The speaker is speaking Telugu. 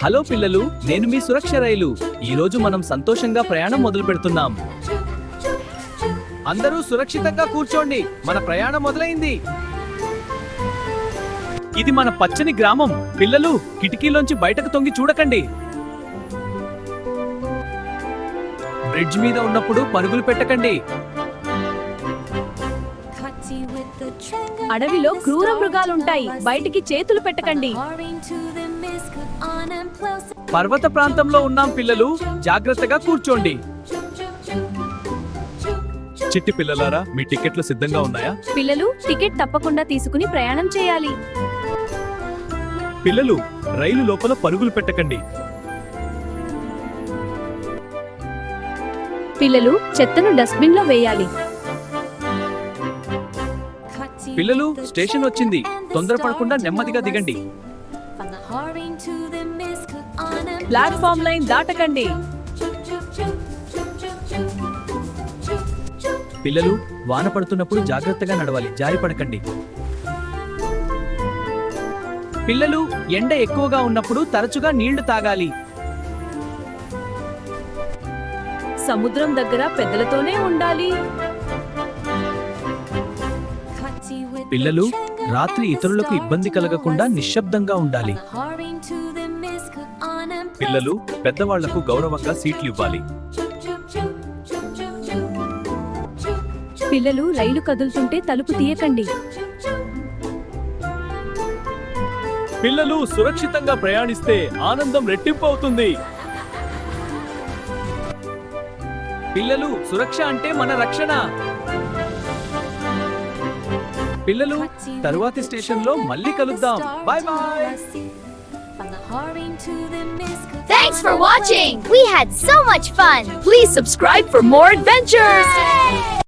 హలో పిల్లలు, నేను మీ సురక్ష రైలు. ఈ రోజు మనం సంతోషంగా ప్రయాణం మొదలు పెడుతున్నాం. అందరూ సురక్షితంగా కూర్చోండి, మన ప్రయాణం మొదలైంది. ఇది మన పచ్చని గ్రామం. పిల్లలు, కిటికీలోంచి బయటకు తొంగి చూడకండి. బ్రిడ్జ్ మీద ఉన్నప్పుడు పరుగులు పెట్టకండి. అడవిలో క్రూర మృగాలుంటాయి, బయటికి చేతులు పెట్టకండి. పర్వత ప్రాంతంలో ఉన్నాం పిల్లలు, జాగ్రత్తగా కూర్చోండి. చిట్టి పిల్లలారా, మీ టికెట్లు సిద్ధంగా ఉన్నాయా? పిల్లలు, టికెట్ తప్పకుండా తీసుకుని ప్రయాణం చేయాలి. పిల్లలు, రైలు లోపల పరుగులు పెట్టకండి. పిల్లలు, చెత్తను డస్ట్బిన్ లో వేయాలి. పిల్లలు, స్టేషన్ వచ్చింది, తొందరపడకుండా నెమ్మదిగా దిగండి. ప్లాట్ఫామ్ లైన్ దాటకండి. పిల్లలు, వాన పడుతున్నప్పుడు జాగ్రత్తగా నడవాలి, జారిపడకండి. పిల్లలు, ఎండ ఎక్కువగా ఉన్నప్పుడు తరచుగా నీళ్లు తాగాలి. సముద్రం దగ్గర పెద్దలతోనే ఉండాలి. పిల్లలు, రాత్రి ఇతరులకు ఇబ్బంది కలగకుండా నిశ్శబ్దంగా ఉండాలి. పిల్లలు, పెద్దవాళ్లకు గౌరవంగా సీట్లు ఇవ్వాలి. పిల్లలు, రైలు కదులుతుంటే తలుపు తీయకండి. పిల్లలు, సురక్షితంగా ప్రయాణిస్తే ఆనందం రెట్టింపు అవుతుంది. పిల్లలు, సురక్ష అంటే మన రక్షణ. పిల్లలు, తరువాతి స్టేషన్లో మళ్ళీ కలుద్దాం. Bye bye. Thanks for watching! We had so much fun! Please subscribe for more adventures!